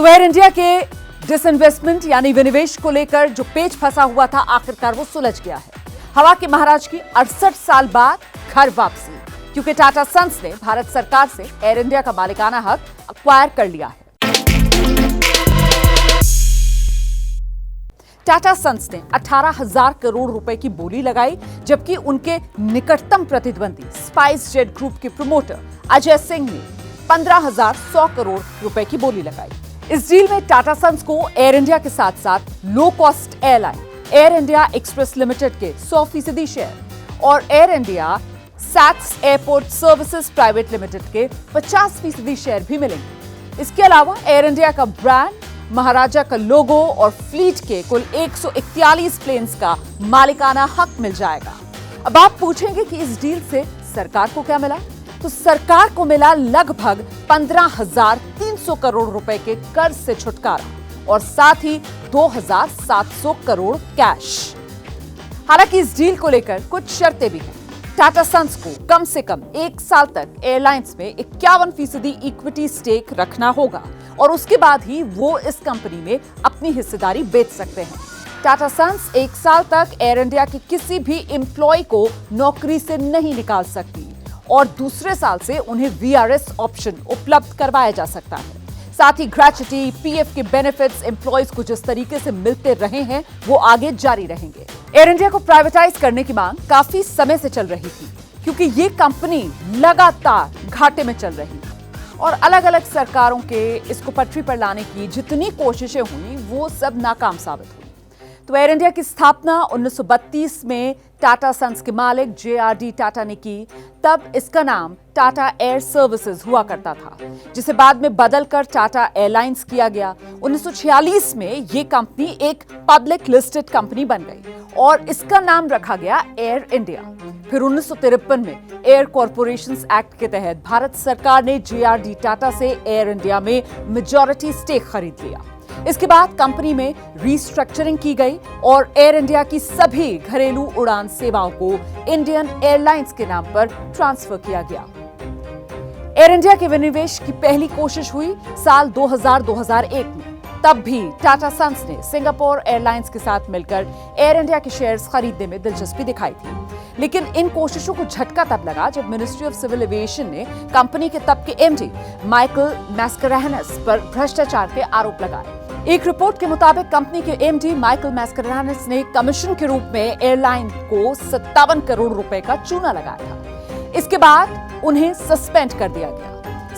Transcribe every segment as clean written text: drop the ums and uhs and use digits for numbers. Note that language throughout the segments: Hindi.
तो एयर इंडिया के डिसइन्वेस्टमेंट यानी विनिवेश को लेकर जो पेच फंसा हुआ था, आखिरकार वो सुलझ गया है। हवा के महाराज की 68 साल बाद घर वापसी, क्योंकि टाटा सन्स ने भारत सरकार से एयर इंडिया का मालिकाना हक एक्वायर कर लिया है। टाटा सन्स ने 18,000 करोड़ रुपए की बोली लगाई, जबकि उनके निकटतम प्रतिद्वंदी स्पाइस जेट ग्रुप के प्रमोटर अजय सिंह ने 15,100 करोड़ रुपए की बोली लगाई। इस डील में टाटा सन्स को एयर इंडिया के साथ साथ low cost airline Air India Express limited के 100% शेयर और Air India SATS airport services private limited के 50% शेयर भी मिलेंगे। इसके अलावा एयर इंडिया का ब्रांड, महाराजा का लोगो और फ्लीट के कुल 141 प्लेन्स का मालिकाना हक मिल जाएगा। अब आप पूछेंगे कि इस डील से सरकार को क्या मिला? तो सरकार को मिला लगभग 15,300 करोड़ रुपए के कर्ज से छुटकारा और साथ ही 2,700 करोड़ कैश। हालांकि इस डील को लेकर कुछ शर्तें भी हैं। टाटा सन्स को कम से कम 1 साल तक एयरलाइंस में 51% इक्विटी स्टेक रखना होगा और उसके बाद ही वो इस कंपनी में अपनी हिस्सेदारी बेच सकते हैं। टाटा सन्स 1 साल तक एयर इंडिया के किसी भी एम्प्लॉय को नौकरी से नहीं निकाल सकती और दूसरे साल से उन्हें वीआरएस ऑप्शन उपलब्ध करवाया जा सकता है। साथ ही ग्रेच्युटी, पीएफ के बेनिफिट्स एम्प्लॉयज को जिस तरीके से मिलते रहे हैं वो आगे जारी रहेंगे। एयर इंडिया को प्राइवेटाइज करने की मांग काफी समय से चल रही थी, क्योंकि ये कंपनी लगातार घाटे में चल रही थी और अलग अलग सरकारों के इसको पटरी पर लाने की जितनी कोशिशें हुई वो सब नाकाम साबित हुई। तो एयर इंडिया की स्थापना 1932 में टाटा सन्स के मालिक जेआरडी टाटा ने की। तब इसका नाम टाटा एयर सर्विसेज हुआ करता था, जिसे बाद में बदलकर टाटा एयरलाइंस किया गया। 1946 में ये कंपनी एक पब्लिक लिस्टेड कंपनी बन गई और इसका नाम रखा गया एयर इंडिया। फिर 1953 में एयर कॉरपोरेशंस एक्ट के तहत भारत सरकार ने जेआरडी टाटा से एयर इंडिया में मेजॉरिटी स्टेक खरीद लिया। इसके बाद कंपनी में रीस्ट्रक्चरिंग की गई और एयर इंडिया की सभी घरेलू उड़ान सेवाओं को इंडियन एयरलाइंस के नाम पर ट्रांसफर किया गया। एयर इंडिया के विनिवेश की पहली कोशिश हुई साल 2000-2001 में। तब भी टाटा सन्स ने सिंगापुर एयरलाइंस के साथ मिलकर एयर इंडिया के शेयर्स खरीदने में दिलचस्पी दिखाई थी, लेकिन इन कोशिशों को झटका तब लगा जब मिनिस्ट्री ऑफ सिविल एविएशन ने कंपनी के तब के एमडी माइकल मैस्करेनस पर भ्रष्टाचार के आरोप लगाए। एक रिपोर्ट के मुताबिक कंपनी के एमडी माइकल मैस्करेनस ने कमीशन के रूप में एयरलाइन को 57 करोड़ रुपए का चूना लगाया था। इसके बाद उन्हें सस्पेंड कर दिया गया।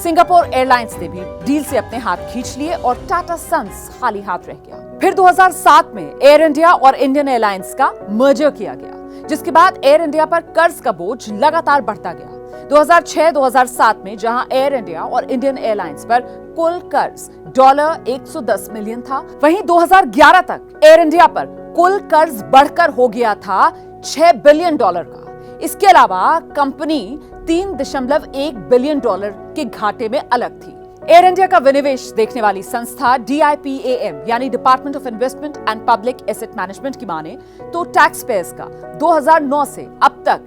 सिंगापुर एयरलाइंस ने भी डील से अपने हाथ खींच लिए और टाटा सन्स खाली हाथ रह गया। फिर 2007 में एयर इंडिया और इंडियन एयरलाइंस का मर्जर किया गया, जिसके बाद एयर इंडिया पर कर्ज का बोझ लगातार बढ़ता गया। 2006-2007 में जहां एयर इंडिया और इंडियन एयरलाइंस पर कुल कर्ज $110 मिलियन था, वहीं 2011 तक एयर इंडिया पर कुल कर्ज बढ़कर हो गया था $6 बिलियन का। इसके अलावा कंपनी $3.1 बिलियन के घाटे में अलग थी। एयर इंडिया का विनिवेश देखने वाली संस्था DIPAM यानी department of investment and public asset management की माने तो टैक्स पेयर्स का 2009 से अब तक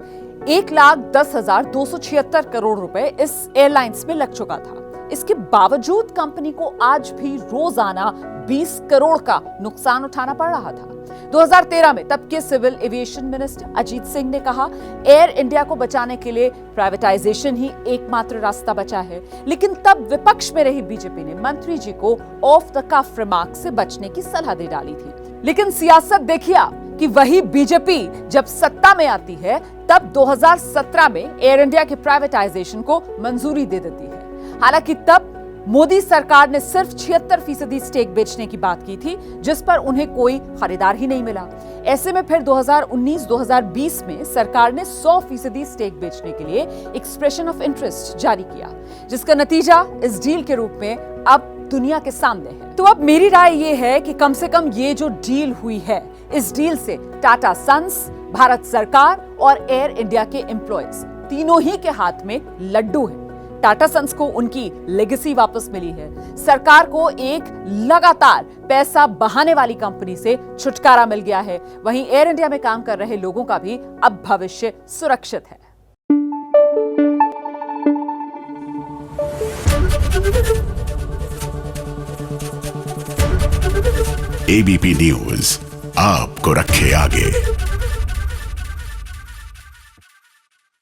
1,10,276 करोड़ रुपए इस एयरलाइंस में लग चुका था। इसके बावजूद कंपनी को आज भी रोजाना 20 करोड़ का नुकसान उठाना पड़ रहा था। 2013 में तब के civil aviation minister Ajit Singh ने कहा, एयर इंडिया को बचाने के लिए प्राइवेटाइजेशन ही एकमात्र रास्ता बचा है। लेकिन तब विपक्ष में रही बीजेपी ने मंत्री जी को ऑफ द कफ रिमार्क से बचने की सलाह दे डाली थी। लेकिन सियासत देखिए आप कि वही बीजेपी जब सत्ता में आती है तब 2017 में एयर इंडिया के प्राइवेटाइजेशन को मंजूरी दे देती है। हालांकि तब मोदी सरकार ने सिर्फ 76% स्टेक बेचने की बात की थी, जिस पर उन्हें कोई खरीदार ही नहीं मिला। ऐसे में फिर 2019-2020 में सरकार ने 100% स्टेक बेचने के लिए एक्सप्रेशन ऑफ इंटरेस्ट जारी किया, जिसका नतीजा इस डील के रूप में अब दुनिया के सामने है। तो अब मेरी राय ये है कि कम से कम ये जो डील हुई है, इस डील से टाटा सन्स, भारत सरकार और एयर इंडिया के एम्प्लॉयज तीनों ही के हाथ में लड्डू है। टाटा सन्स को उनकी लेगेसी वापस मिली है, सरकार को एक लगातार पैसा बहाने वाली कंपनी से छुटकारा मिल गया है, वहीं एयर इंडिया में काम कर रहे लोगों का भी अब भविष्य सुरक्षित है। एबीपी न्यूज आपको रखे आगे।